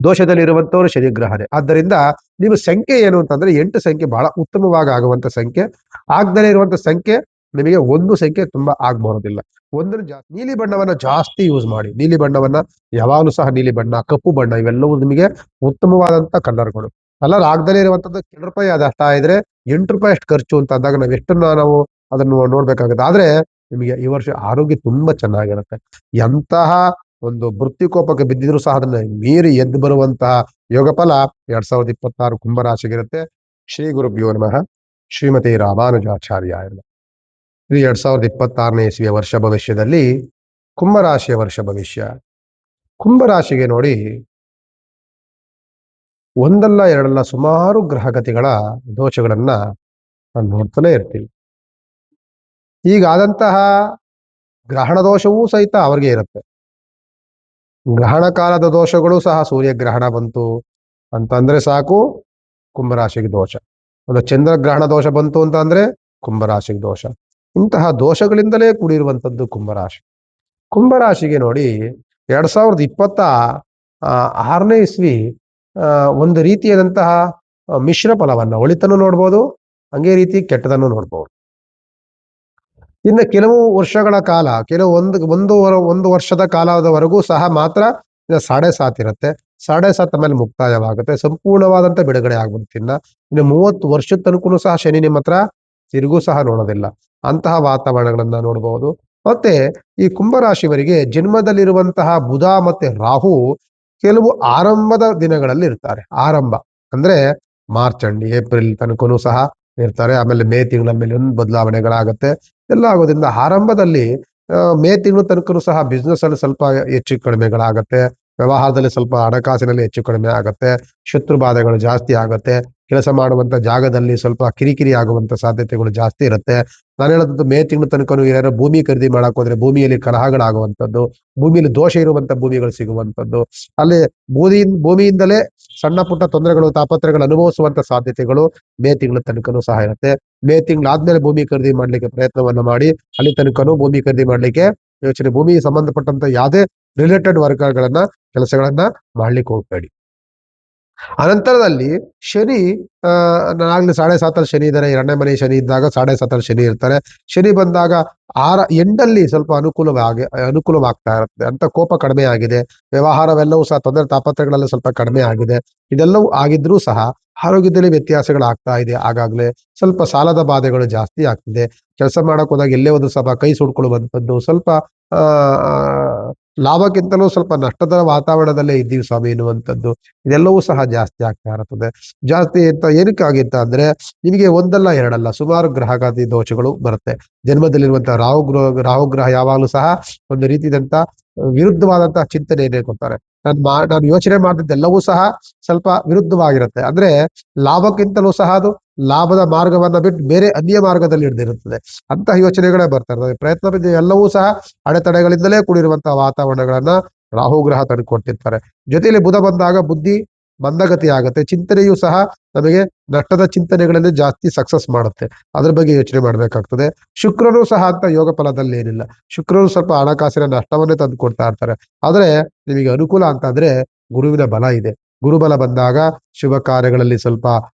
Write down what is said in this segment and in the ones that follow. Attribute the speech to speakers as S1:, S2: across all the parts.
S1: ದೋಷದಲ್ಲಿರುವಂತವರು ಶನಿಗ್ರಹನೇ. ಆದ್ದರಿಂದ ನಿಮ್ಮ ಸಂಖ್ಯೆ ಏನು ಅಂತಂದ್ರೆ 8 ಸಂಖ್ಯೆ ಬಹಳ ಉತ್ತಮವಾಗಿ ಆಗುವಂತ ಸಂಖ್ಯೆ. ಆಗದಲೇ ಇರುವಂತ ಸಂಖ್ಯೆ ನಿಮಗೆ ಒಂದು ಸಂಖ್ಯೆ ತುಂಬಾ ಆಗ್ಬರೋದಿಲ್ಲ. ನೀಲಿ ಬಣ್ಣವನ್ನ ಜಾಸ್ತಿ ಯೂಸ್ ಮಾಡಿ. ನೀಲಿ ಬಣ್ಣವನ್ನ ಯಾವಾಗಲೂ ಸಹ ನೀಲಿ ಬಣ್ಣ, ಕಪ್ಪು ಬಣ್ಣ ಇವೆಲ್ಲವೂ ನಿಮಗೆ ಉತ್ತಮವಾದಂತ ಕಲರ್ಗಳು. ಕಲರ್ ಆಗದಲೇ ಇರುವಂತದ್ದು ₹2 ಅದಷ್ಟ ಇದ್ರೆ ₹8 ಅಷ್ಟು ಖರ್ಚು ಅಂತ ಅಂದಾಗ ನಾವು ಎಷ್ಟನ್ನ ನಾವು ಅದನ್ನು ನೋಡ್ಬೇಕಾಗುತ್ತೆ. ಆದ್ರೆ ನಿಮಗೆ ಈ ವರ್ಷ ಆರೋಗ್ಯ ತುಂಬಾ ಚೆನ್ನಾಗಿರುತ್ತೆ. ಎಂತಹ ಒಂದು ಮೃತ್ಯುಕೋಪಕ್ಕೆ ಬಿದ್ದಿದ್ರು ಸಹ ಅದನ್ನ ಮೀರಿ ಎದ್ದು ಬರುವಂತಹ ಯೋಗ ಫಲ 2026 ಕುಂಭರಾಶಿಗಿರುತ್ತೆ. ಶ್ರೀ ಗುರುಭ್ಯೋ ನಮಃ. ಶ್ರೀಮತಿ ರಾಮಾನುಜಾಚಾರ್ಯ. ಇದು 2026ನೇ ಇಸ್ವಿಯ ವರ್ಷ ಭವಿಷ್ಯದಲ್ಲಿ ಕುಂಭರಾಶಿಯ ವರ್ಷ ಭವಿಷ್ಯ. ಕುಂಭರಾಶಿಗೆ ನೋಡಿ, ಒಂದಲ್ಲ ಎರಡಲ್ಲ ಸುಮಾರು ಗ್ರಹಗತಿಗಳ ದೋಷಗಳನ್ನ ನಾವು ನೋಡ್ತಾನೆ ಇರ್ತೀವಿ. ಹೀಗಾದಂತಹ ಗ್ರಹಣ ದೋಷವೂ ಸಹಿತ ಅವ್ರಿಗೆ ಇರುತ್ತೆ. ಗ್ರಹಣ ಕಾಲದ ದೋಷಗಳು ಸಹ, ಸೂರ್ಯಗ್ರಹಣ ಬಂತು ಅಂತಂದ್ರೆ ಸಾಕು ಕುಂಭರಾಶಿಗೆ ದೋಷ. ಒಂದು ಚಂದ್ರಗ್ರಹಣ ದೋಷ ಬಂತು ಅಂತ ಅಂದ್ರೆ ಕುಂಭರಾಶಿಗೆ ದೋಷ. ಇಂತಹ ದೋಷಗಳಿಂದಲೇ ಕೂಡಿರುವಂತದ್ದು ಕುಂಭರಾಶಿ. ಕುಂಭರಾಶಿಗೆ ನೋಡಿ 2026ನೇ ಇಸ್ವಿ ಒಂದು ರೀತಿಯಾದಂತಹ ಮಿಶ್ರ ಫಲವನ್ನ, ಒಳಿತನ್ನು ನೋಡ್ಬೋದು, ಹಂಗೆ ರೀತಿ ಕೆಟ್ಟದನ್ನು ನೋಡ್ಬೋದು. ಇನ್ನು ಕೆಲವು ವರ್ಷಗಳ ಕಾಲ, ಕೆಲವು ಒಂದು ವರ್ಷದ ಕಾಲದವರೆಗೂ ಸಹ ಮಾತ್ರ 7.5 ಇರುತ್ತೆ. 7.5 ಮೇಲೆ ಮುಕ್ತಾಯವಾಗುತ್ತೆ. ಸಂಪೂರ್ಣವಾದಂತ ಬಿಡುಗಡೆ ಆಗ್ಬಿಡುತ್ತೆ. ಇನ್ನು 30 ವರ್ಷದ ತನಕನೂ ಸಹ ಶನಿ ನಿಮ್ಮ ಹತ್ರ ತಿರುಗೂ ಸಹ ನೋಡೋದಿಲ್ಲ. ಅಂತಹ ವಾತಾವರಣಗಳನ್ನ ನೋಡಬಹುದು. ಮತ್ತೆ ಈ ಕುಂಭರಾಶಿಯವರಿಗೆ ಜನ್ಮದಲ್ಲಿರುವಂತಹ ಬುಧ ಮತ್ತೆ ರಾಹು ಕೆಲವು ಆರಂಭದ ದಿನಗಳಲ್ಲಿ ಇರ್ತಾರೆ. ಆರಂಭ ಅಂದ್ರೆ ಮಾರ್ಚ್ ಅಂಡ್ ಏಪ್ರಿಲ್ ತನಕನೂ ಸಹ ಇರ್ತಾರೆ. ಆಮೇಲೆ ಮೇ ತಿಂಗಳ ಮೇಲೆ ಒಂದು ಬದಲಾವಣೆಗಳಾಗತ್ತೆ. ಎಲ್ಲ ಆಗೋದ್ರಿಂದ ಆರಂಭದಲ್ಲಿ ಮೇ ತಿಂಗಳ ತನಕನೂ ಸಹ ಬಿಸ್ನೆಸ್ ಅಲ್ಲಿ ಸ್ವಲ್ಪ ಹೆಚ್ಚು ಕಡಿಮೆಗಳಾಗತ್ತೆ. ವ್ಯವಹಾರದಲ್ಲಿ ಸ್ವಲ್ಪ ಹಣಕಾಸಿನಲ್ಲಿ ಹೆಚ್ಚು ಕಡಿಮೆ ಆಗತ್ತೆ. ಶತ್ರು ಬಾಧೆಗಳು ಜಾಸ್ತಿ ಆಗತ್ತೆ. ಕೆಲಸ ಮಾಡುವಂತ ಜಾಗದಲ್ಲಿ ಸ್ವಲ್ಪ ಕಿರಿಕಿರಿ ಆಗುವಂತ ಸಾಧ್ಯತೆಗಳು ಜಾಸ್ತಿ ಇರುತ್ತೆ. ನಾನು ಹೇಳೋದು ಮೇ ತಿಂಗಳ ತನಕನೂ ಯಾರು ಭೂಮಿ ಖರೀದಿ ಮಾಡಕ್ ಹೋದ್ರೆ ಭೂಮಿಯಲ್ಲಿ ಕಲಹಗಳಾಗುವಂಥದ್ದು, ಭೂಮಿಯಲ್ಲಿ ದೋಷ ಇರುವಂತ ಭೂಮಿಗಳು ಸಿಗುವಂಥದ್ದು, ಅಲ್ಲಿ ಭೂಮಿಯಿಂದಲೇ ಸಣ್ಣ ಪುಟ್ಟ ತೊಂದರೆಗಳು, ತಾಪತ್ರಗಳು ಅನುಭವಿಸುವಂತ ಸಾಧ್ಯತೆಗಳು ಮೇ ತಿಂಗಳ ತನಕನೂ ಸಹ ಇರುತ್ತೆ. ಮೇ ತಿಂಗಳಾದ್ಮೇಲೆ ಭೂಮಿ ಖರೀದಿ ಮಾಡ್ಲಿಕ್ಕೆ ಪ್ರಯತ್ನವನ್ನ ಮಾಡಿ. ಅಲ್ಲಿ ತನಕನೂ ಭೂಮಿ ಖರೀದಿ ಮಾಡ್ಲಿಕ್ಕೆ ಯೋಚನೆ, ಭೂಮಿಗೆ ಸಂಬಂಧಪಟ್ಟಂತ ಯಾವುದೇ ರಿಲೇಟೆಡ್ ವರ್ಗಗಳನ್ನ, ಕೆಲಸಗಳನ್ನ ಮಾಡ್ಲಿಕ್ಕೆ ಹೋಗ್ಬೇಡಿ. ಅನಂತರದಲ್ಲಿ ಶನಿ ನಾಗ್ಲಿ 7.5 ಶನಿ ಇದ್ದಾರೆ. 2ನೇ ಮನೆ ಶನಿ ಇದ್ದಾಗ 7.5 ಶನಿ ಇರ್ತಾರೆ. ಶನಿ ಬಂದಾಗ ಎಂಡಲ್ಲಿ ಸ್ವಲ್ಪ ಅನುಕೂಲವಾಗ್ತಾ ಇರುತ್ತೆ. ಅಂತ ಕೋಪ ಕಡಿಮೆ ಆಗಿದೆ. ವ್ಯವಹಾರವೆಲ್ಲವೂ ಸಹ ತೊಂದರೆ ತಾಪತ್ರಗಳೆಲ್ಲ ಸ್ವಲ್ಪ ಕಡಿಮೆ ಆಗಿದೆ. ಇದೆಲ್ಲವೂ ಆಗಿದ್ರೂ ಸಹ ಆರೋಗ್ಯದಲ್ಲಿ ವ್ಯತ್ಯಾಸಗಳಾಗ್ತಾ ಇದೆ. ಆಗಾಗ್ಲೇ ಸ್ವಲ್ಪ ಸಾಲದ ಬಾಧೆಗಳು ಜಾಸ್ತಿ ಆಗ್ತಿದೆ. ಕೆಲಸ ಮಾಡಕ್ ಹೋದಾಗ ಎಲ್ಲೇ ಒಂದು ಸಭ ಕೈ ಸುಡ್ಕೊಳ್ಳುವಂಥದ್ದು, ಸ್ವಲ್ಪ ಆ ಲಾಭಕ್ಕಿಂತಲೂ ಸ್ವಲ್ಪ ನಷ್ಟದ ವಾತಾವರಣದಲ್ಲೇ ಇದ್ದೀವಿ ಸ್ವಾಮಿ ಎನ್ನುವಂಥದ್ದು, ಇದೆಲ್ಲವೂ ಸಹ ಜಾಸ್ತಿ ಆಗ್ತಾ ಇರುತ್ತದೆ. ಜಾಸ್ತಿ ಅಂತ ಏನಕ್ಕಾಗಿತ್ತ ಅಂದ್ರೆ ನಿಮಗೆ ಒಂದಲ್ಲ ಎರಡಲ್ಲ ಸುಮಾರು ಗ್ರಹಘಾತಿ ದೋಷಗಳು ಬರುತ್ತೆ. ಜನ್ಮದಲ್ಲಿರುವಂತಹ ರಾಹುಗ್ರಹ ಯಾವಾಗಲೂ ಸಹ ಒಂದು ರೀತಿಯಾದಂತ ವಿರುದ್ಧವಾದಂತಹ ಚಿಂತನೆಯನ್ನೇ ಕೊಡ್ತಾರೆ. ನಾನು ಯೋಚನೆ ಮಾಡ್ತಿದ್ದೆಲ್ಲವೂ ಸಹ ಸ್ವಲ್ಪ ವಿರುದ್ಧವಾಗಿರುತ್ತೆ. ಅಂದ್ರೆ ಲಾಭಕ್ಕಿಂತಲೂ ಸಹ ಅದು ಲಾಭದ ಮಾರ್ಗವನ್ನ ಬಿಟ್ಟು ಬೇರೆ ಅನ್ಯ ಮಾರ್ಗದಲ್ಲಿ ಹಿಡಿದಿರುತ್ತದೆ. ಅಂತಹ ಯೋಚನೆಗಳೇ ಬರ್ತಾ ಇರ್ತದೆ. ಪ್ರಯತ್ನ ಎಲ್ಲವೂ ಸಹ ಅಡೆತಡೆಗಳಿಂದಲೇ ಕೂಡಿರುವಂತಹ ವಾತಾವರಣಗಳನ್ನ ರಾಹುಗ್ರಹ ತಂದುಕೊಟ್ಟಿರ್ತಾರೆ. ಜೊತೆಯಲ್ಲಿ ಬುಧ ಬಂದಾಗ ಬುದ್ಧಿ ಮಂದಗತಿ ಆಗುತ್ತೆ. ಚಿಂತನೆಯೂ ಸಹ ನಮಗೆ ನಷ್ಟದ ಚಿಂತನೆಗಳಲ್ಲಿ ಜಾಸ್ತಿ ಸಕ್ಸಸ್ ಮಾಡುತ್ತೆ. ಅದ್ರ ಬಗ್ಗೆ ಯೋಚನೆ ಮಾಡ್ಬೇಕಾಗ್ತದೆ. ಶುಕ್ರನು ಸಹ ಅಂತ ಯೋಗ ಫಲದಲ್ಲಿ ಏನಿಲ್ಲ. ಶುಕ್ರನು ಸ್ವಲ್ಪ ಹಣಕಾಸಿನ ನಷ್ಟವನ್ನೇ ತಂದು ಕೊಡ್ತಾ ಇರ್ತಾರೆ. ಆದ್ರೆ ನಿಮಗೆ ಅನುಕೂಲ ಅಂತ ಅಂದ್ರೆ ಗುರುವಿನ ಬಲ ಇದೆ. ಗುರುಬಲ ಬಂದಾಗ ಶುಭ ಕಾರ್ಯಗಳಲ್ಲಿ ಸ್ವಲ್ಪ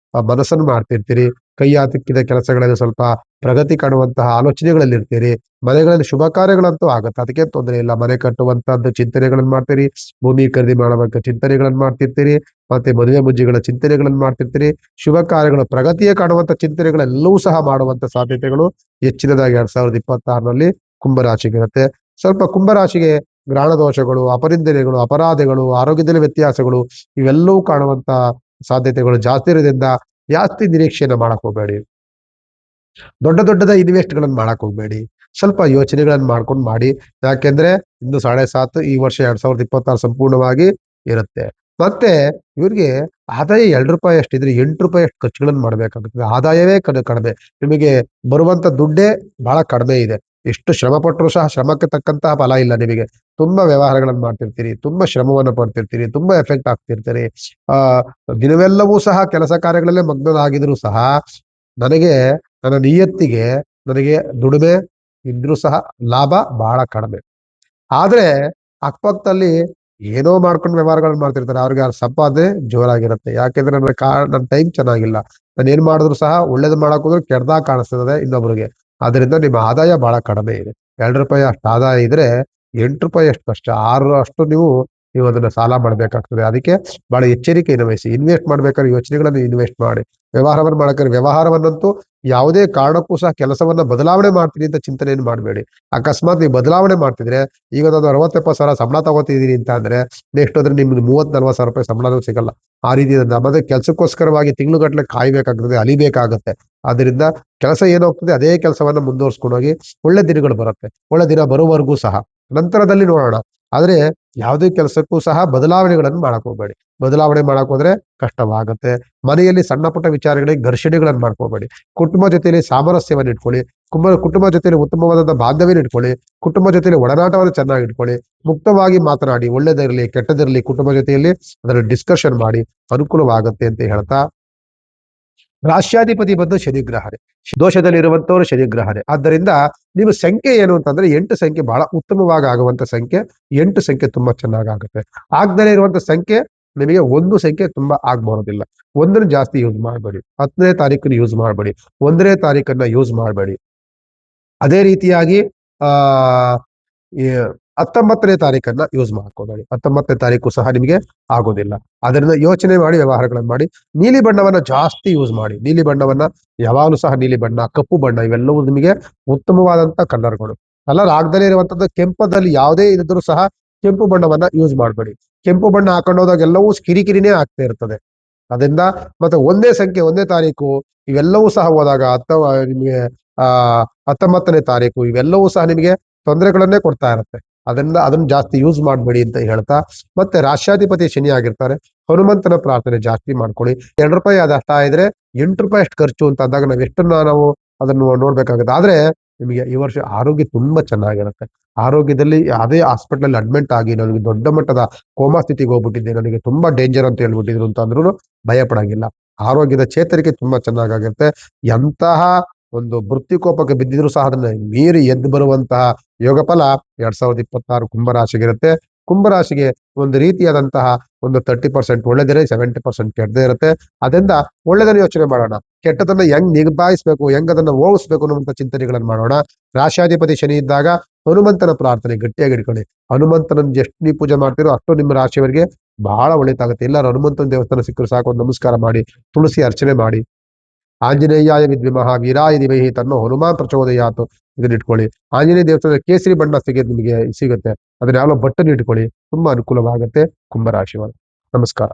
S1: ಮನಸ್ಸನ್ನು ಮಾಡ್ತಿರ್ತೀರಿ. ಕೈಯಾತಿಕ್ಕಿದ ಕೆಲಸಗಳಲ್ಲಿ ಸ್ವಲ್ಪ ಪ್ರಗತಿ ಕಾಣುವಂತಹ ಆಲೋಚನೆಗಳಲ್ಲಿ ಇರ್ತೀರಿ. ಮನೆಗಳಲ್ಲಿ ಶುಭ ಕಾರ್ಯಗಳಂತೂ ಆಗುತ್ತೆ, ಅದಕ್ಕೆ ತೊಂದರೆ ಇಲ್ಲ. ಮನೆ ಕಟ್ಟುವಂತಹದ್ದು ಚಿಂತನೆಗಳನ್ನ ಮಾಡ್ತೀರಿ. ಭೂಮಿ ಖರೀದಿ ಮಾಡುವಂತ ಚಿಂತನೆಗಳನ್ನ ಮಾಡ್ತಿರ್ತೀರಿ. ಮತ್ತೆ ಮದುವೆ ಮುಜ್ಜಿಗಳ ಚಿಂತನೆಗಳನ್ನ ಮಾಡ್ತಿರ್ತೀರಿ. ಶುಭ ಕಾರ್ಯಗಳ ಪ್ರಗತಿಯೇ ಕಾಣುವಂತ ಚಿಂತನೆಗಳೆಲ್ಲವೂ ಸಹ ಮಾಡುವಂತ ಸಾಧ್ಯತೆಗಳು ಹೆಚ್ಚಿನದಾಗಿ 2026ರಲ್ಲಿ ಕುಂಭರಾಶಿಗಿರುತ್ತೆ. ಸ್ವಲ್ಪ ಕುಂಭರಾಶಿಗೆ ಗ್ರಹಣ ದೋಷಗಳು, ಅಪನಿಂದನೆಗಳು, ಅಪರಾಧಗಳು, ಆರೋಗ್ಯದಲ್ಲಿ ವ್ಯತ್ಯಾಸಗಳು ಇವೆಲ್ಲವೂ ಕಾಣುವಂತ ಸಾಧ್ಯತೆಗಳು ಜಾಸ್ತಿ ಇರೋದ್ರಿಂದ ಜಾಸ್ತಿ ನಿರೀಕ್ಷೆಯನ್ನು ಮಾಡಕ್ ಹೋಗಬೇಡಿ. ದೊಡ್ಡದ ಇನ್ವೆಸ್ಟ್ ಗಳನ್ನ ಮಾಡಕ್ ಹೋಗ್ಬೇಡಿ. ಸ್ವಲ್ಪ ಯೋಚನೆಗಳನ್ನ ಮಾಡ್ಕೊಂಡು ಮಾಡಿ. ಯಾಕೆಂದ್ರೆ ಇನ್ನು 7.5 ಈ ವರ್ಷ 2026 ಸಂಪೂರ್ಣವಾಗಿ ಇರುತ್ತೆ. ಮತ್ತೆ ಇವ್ರಿಗೆ ಆದಾಯ ₹2 ಅಷ್ಟಿದ್ರೆ ₹8 ಅಷ್ಟು ಖರ್ಚುಗಳನ್ನು ಮಾಡ್ಬೇಕಾಗುತ್ತದೆ. ಆದಾಯವೇ ಕಡಿಮೆ. ನಿಮಗೆ ಬರುವಂತ ದುಡ್ಡೇ ಬಹಳ ಕಡಿಮೆ ಇದೆ. ಎಷ್ಟು ಶ್ರಮ ಪಟ್ಟರು ಸಹ ಶ್ರಮಕ್ಕೆ ತಕ್ಕಂತಹ ಫಲ ಇಲ್ಲ ನಿಮಗೆ. ತುಂಬಾ ವ್ಯವಹಾರಗಳನ್ನು ಮಾಡ್ತಿರ್ತೀರಿ, ತುಂಬಾ ಶ್ರಮವನ್ನು ಪಡ್ತಿರ್ತೀರಿ, ತುಂಬಾ ಎಫೆಕ್ಟ್ ಆಗ್ತಿರ್ತೀರಿ. ಆ ದಿನವೆಲ್ಲವೂ ಸಹ ಕೆಲಸ ಕಾರ್ಯಗಳಲ್ಲೇ ಮಗ್ನರಾಗಿದ್ರು ಸಹ ನನಗೆ, ನನ್ನ ನಿಯತ್ತಿಗೆ ನನಗೆ ದುಡಿಮೆ ಇದ್ರೂ ಸಹ ಲಾಭ ಬಹಳ ಕಡಿಮೆ. ಆದ್ರೆ ಅಕ್ಕಪಕ್ಕದಲ್ಲಿ ಏನೋ ಮಾಡ್ಕೊಂಡು ವ್ಯವಹಾರಗಳನ್ನ ಮಾಡ್ತಿರ್ತಾರೆ. ಅವ್ರಿಗೆ ಆ ಸಂಪಾದನೆ ಜೋರಾಗಿರುತ್ತೆ. ಯಾಕೆಂದ್ರೆ ನನ್ನ ಟೈಮ್ ಚೆನ್ನಾಗಿಲ್ಲ. ನಾನು ಏನ್ ಮಾಡಿದ್ರು ಸಹ ಒಳ್ಳೇದು ಮಾಡಕ್ ಹೋದ್ರೆ ಕೆಟ್ಟದಾಗ ಕಾಣಿಸ್ತದೆ ಇನ್ನೊಬ್ರಿಗೆ. ಆದ್ರಿಂದ ನಿಮ್ಮ ಆದಾಯ ಬಹಳ ಕಡಿಮೆ ಇದೆ. ₹2 ಅಷ್ಟು ಆದಾಯ ಇದ್ರೆ ₹8 ಅಷ್ಟು ಕಷ್ಟ. 6 ಅಷ್ಟು ನೀವು ಅದನ್ನ ಸಾಲ ಮಾಡ್ಬೇಕಾಗ್ತದೆ. ಅದಕ್ಕೆ ಬಹಳ ಎಚ್ಚರಿಕೆಯಿಂದ ವಹಿಸಿ. ಇನ್ವೆಸ್ಟ್ ಮಾಡ್ಬೇಕಾದ್ರೆ ಯೋಚನೆಗಳನ್ನು ಇನ್ವೆಸ್ಟ್ ಮಾಡಿ. ವ್ಯವಹಾರವನ್ನು ಮಾಡಬೇಕಾದ್ರೆ ವ್ಯವಹಾರವನ್ನಂತೂ ಯಾವುದೇ ಕಾರಣಕ್ಕೂ ಸಹ ಕೆಲಸವನ್ನ ಬದಲಾವಣೆ ಮಾಡ್ತೀನಿ ಅಂತ ಚಿಂತನೆಯನ್ನು ಮಾಡಬೇಡಿ. ಅಕಸ್ಮಾತ್ ನೀವು ಬದಲಾವಣೆ ಮಾಡ್ತಿದ್ರೆ ಈಗ ನಾನು 60,000-70,000 ಸಂಬಳ ತಗೋತಿದ್ದೀನಿ ಅಂತ ಅಂದ್ರೆ ನೆಕ್ಸ್ಟ್ ಅದ್ರ ನಿಮ್ಗೆ 30,000-40,000 ಸಂಬಳನೂ ಸಿಗಲ್ಲ. ಆ ರೀತಿ ಮತ್ತೆ ಕೆಲಸಕ್ಕೋಸ್ಕರವಾಗಿ ತಿಂಗಳುಗಟ್ಟಲೆ ಕಾಯ್ಬೇಕಾಗ್ತದೆ, ಅಲಿಬೇಕಾಗತ್ತೆ. ಆದ್ರಿಂದ ಕೆಲಸ ಏನಾಗ್ತದೆ ಅದೇ ಕೆಲಸವನ್ನ ಮುಂದುವರ್ಸ್ಕೊಂಡು ಹೋಗಿ ಒಳ್ಳೆ ದಿನಗಳು ಬರುತ್ತೆ. ಒಳ್ಳೆ ದಿನ ಬರುವವರೆಗೂ ಸಹ ನಂತರದಲ್ಲಿ ನೋಡೋಣ. ಆದ್ರೆ ಯಾವುದೇ ಕೆಲಸಕ್ಕೂ ಸಹ ಬದಲಾವಣೆಗಳನ್ನು ಮಾಡಕ್ ಹೋಗ್ಬೇಡಿ. ಬದಲಾವಣೆ ಮಾಡಕ್ ಹೋದ್ರೆ ಕಷ್ಟವಾಗುತ್ತೆ. ಮನೆಯಲ್ಲಿ ಸಣ್ಣ ಪುಟ್ಟ ವಿಚಾರಗಳಿಗೆ ಘರ್ಷಣೆಗಳನ್ನು ಮಾಡ್ಕೋಬೇಡಿ. ಕುಟುಂಬ ಜೊತೆಯಲ್ಲಿ ಸಾಮರಸ್ಯವನ್ನು ಇಟ್ಕೊಳ್ಳಿ. ಕುಟುಂಬ ಜೊತೆಯಲ್ಲಿ ಉತ್ತಮವಾದಂತಹ ಬಾಂಧವ್ಯ ಇಟ್ಕೊಳ್ಳಿ. ಕುಟುಂಬ ಜೊತೆಯಲ್ಲಿ ಒಡನಾಟವನ್ನು ಚೆನ್ನಾಗಿ ಇಟ್ಕೊಳ್ಳಿ. ಮುಕ್ತವಾಗಿ ಮಾತನಾಡಿ, ಒಳ್ಳೇದಿರಲಿ ಕೆಟ್ಟದಿರಲಿ ಕುಟುಂಬ ಜೊತೆಯಲ್ಲಿ ಅದರ ಡಿಸ್ಕಷನ್ ಮಾಡಿ ಅನುಕೂಲವಾಗುತ್ತೆ ಅಂತ ಹೇಳ್ತಾ, ರಾಷ್ಟ್ರಾಧಿಪತಿ ಬಂದು ಶನಿಗ್ರಹರೇ. ದೋಷದಲ್ಲಿರುವಂತವರು ಶನಿಗ್ರಹರೇ. ಆದ್ದರಿಂದ ನಿಮ್ಮ ಸಂಖ್ಯೆ ಏನು ಅಂತಂದ್ರೆ 8 ಸಂಖ್ಯೆ ಬಹಳ ಉತ್ತಮವಾಗಿ ಆಗುವಂತ ಸಂಖ್ಯೆ. 8 ಸಂಖ್ಯೆ ತುಂಬಾ ಚೆನ್ನಾಗಾಗುತ್ತೆ. ಆಗದೇ ಇರುವಂತ ಸಂಖ್ಯೆ ನಿಮಗೆ 1 ಸಂಖ್ಯೆ ತುಂಬಾ ಆಗ್ಬರೋದಿಲ್ಲ. 1 ಜಾಸ್ತಿ ಯೂಸ್ ಮಾಡಬೇಡಿ. 10ನೇ ತಾರೀಕನ್ನು ಯೂಸ್ ಮಾಡಬೇಡಿ. 1ನೇ ತಾರೀಕನ್ನ ಯೂಸ್ ಮಾಡಬೇಡಿ. ಅದೇ ರೀತಿಯಾಗಿ ಆ ಈ 19ನೇ ತಾರೀಕನ್ನ ಯೂಸ್ ಮಾಡ್ಕೋಬೇಡಿ. 19ನೇ ತಾರೀಕು ಸಹ ನಿಮಗೆ ಆಗೋದಿಲ್ಲ. ಅದರಿಂದ ಯೋಚನೆ ಮಾಡಿ ವ್ಯವಹಾರಗಳನ್ನು ಮಾಡಿ. ನೀಲಿ ಬಣ್ಣವನ್ನ ಜಾಸ್ತಿ ಯೂಸ್ ಮಾಡಿ. ನೀಲಿ ಬಣ್ಣವನ್ನ ಯಾವಾಗಲೂ ಸಹ ನೀಲಿ ಬಣ್ಣ, ಕಪ್ಪು ಬಣ್ಣ ಇವೆಲ್ಲವೂ ನಿಮಗೆ ಉತ್ತಮವಾದಂತ ಕಲರ್‌ಗಳು. ಕಲರ್ ಆಗದಲೇ ಇರುವಂತದ್ದು ಕೆಂಪದಲ್ಲಿ ಯಾವುದೇ ಇದ್ರೂ ಸಹ ಕೆಂಪು ಬಣ್ಣವನ್ನ ಯೂಸ್ ಮಾಡಬೇಡಿ. ಕೆಂಪು ಬಣ್ಣ ಹಾಕೊಂಡು ಹೋದಾಗ ಎಲ್ಲವೂ ಕಿರಿಕಿರಿನೇ ಆಗ್ತಾ ಇರ್ತದೆ. ಅದರಿಂದ ಮತ್ತೆ ಒಂದೇ ಸಂಖ್ಯೆ, 1ನೇ ತಾರೀಕು ಇವೆಲ್ಲವೂ ಸಹ ಹೋದಾಗ ಅಥವಾ ನಿಮಗೆ ಆ 19ನೇ ತಾರೀಕು ಇವೆಲ್ಲವೂ ಸಹ ನಿಮಗೆ ತೊಂದರೆಗಳನ್ನೇ ಕೊಡ್ತಾ ಇರುತ್ತೆ. ಅದರಿಂದ ಅದನ್ನ ಜಾಸ್ತಿ ಯೂಸ್ ಮಾಡಬೇಡಿ ಅಂತ ಹೇಳ್ತಾ, ಮತ್ತೆ ರಾಷ್ಟ್ರಾಧಿಪತಿ ಶನಿ ಆಗಿರ್ತಾರೆ. ಹನುಮಂತನ ಪ್ರಾರ್ಥನೆ ಜಾಸ್ತಿ ಮಾಡ್ಕೊಳ್ಳಿ. ₹2 ಅದಷ್ಟ ಇದ್ರೆ ₹8 ಅಷ್ಟು ಖರ್ಚು ಅಂತ ಅಂದಾಗ ನಾವು ಅದನ್ನು ನೋಡ್ಬೇಕಾಗುತ್ತೆ. ಆದ್ರೆ ನಿಮಗೆ ಈ ವರ್ಷ ಆರೋಗ್ಯ ತುಂಬಾ ಚೆನ್ನಾಗಿರುತ್ತೆ. ಆರೋಗ್ಯದಲ್ಲಿ ಅದೇ ಹಾಸ್ಪಿಟಲ್ ಅಡ್ಮಿಟ್ ಆಗಿ ನನಗೆ ದೊಡ್ಡ ಮಟ್ಟದ ಕೋಮಾ ಸ್ಥಿತಿಗೆ ಹೋಗ್ಬಿಟ್ಟಿದ್ದೆ, ನನಗೆ ತುಂಬಾ ಡೇಂಜರ್ ಅಂತ ಹೇಳ್ಬಿಟ್ಟಿದ್ರು ಅಂತ ಅಂದ್ರೂ ಭಯ ಪಡಂಗಿಲ್ಲ. ಆರೋಗ್ಯದ ಚೇತರಿಕೆ ತುಂಬಾ ಚೆನ್ನಾಗಾಗಿರುತ್ತೆ. ಎಂತಹ ಒಂದು ವೃತ್ತಿಕೋಪಕ್ಕೆ ಬಿದ್ದಿದ್ರು ಸಹ ಅದನ್ನ ಮೀರಿ ಎದ್ದು ಬರುವಂತಹ ಯೋಗ ಫಲ 2026 ಕುಂಭರಾಶಿಗಿರುತ್ತೆ. ಕುಂಭರಾಶಿಗೆ ಒಂದು ರೀತಿಯಾದಂತಹ ಒಂದು 30% ಒಳ್ಳೆದಿರೆ, 70% ಕೆಟ್ಟದೇ ಇರುತ್ತೆ. ಅದರಿಂದ ಒಳ್ಳೆದನ್ನ ಯೋಚನೆ ಮಾಡೋಣ. ಕೆಟ್ಟದನ್ನ ಹೆಂಗ್ ನಿಭಾಯಿಸಬೇಕು, ಹೆಂಗ್ ಅದನ್ನ ಓಡಿಸ್ಬೇಕು ಅನ್ನುವಂತ ಚಿಂತನೆಗಳನ್ನು ಮಾಡೋಣ. ರಾಶಿಯಾಧಿಪತಿ ಶನಿ ಇದ್ದಾಗ ಹನುಮಂತನ ಪ್ರಾರ್ಥನೆ ಗಟ್ಟಿಯಾಗಿ ಇಟ್ಕೊಳ್ಳಿ. ಹನುಮಂತನನ್ನು ಎಷ್ಟು ನೀವು ಪೂಜೆ ಮಾಡ್ತೀರೋ ಅಷ್ಟು ನಿಮ್ಮ ರಾಶಿಯವರಿಗೆ ಬಹಳ ಒಳಿತಾಗುತ್ತೆ. ಎಲ್ಲರೂ ಹನುಮಂತನ ದೇವಸ್ಥಾನ ಸಿಕ್ಕರು ಸಾಕು, ಒಂದು ನಮಸ್ಕಾರ ಮಾಡಿ, ತುಳಸಿ ಅರ್ಚನೆ ಮಾಡಿ. ಆಂಜನೇಯಾಯ ವಿದ್ವಿಮಃ ವೀರಾಯ ಧೀಮಹಿ ತನ್ನೋ ಹನುಮಾನ್ ಪ್ರಚೋದಯಾತ್ ಇದನ್ನ ಇಟ್ಕೊಳ್ಳಿ. ಆಂಜನೇಯ ದೇವಸ್ಥಾನದ ಕೇಸರಿ ಬಣ್ಣ ನಿಮಗೆ ಸಿಗುತ್ತೆ. ಅದನ್ನ ಯಾವ್ದೋ ಬಟ್ಟನ್ನು ಇಟ್ಕೊಳ್ಳಿ. ತುಂಬಾ ಅನುಕೂಲವಾಗುತ್ತೆ ಕುಂಭರಾಶಿಯವರು. ನಮಸ್ಕಾರ.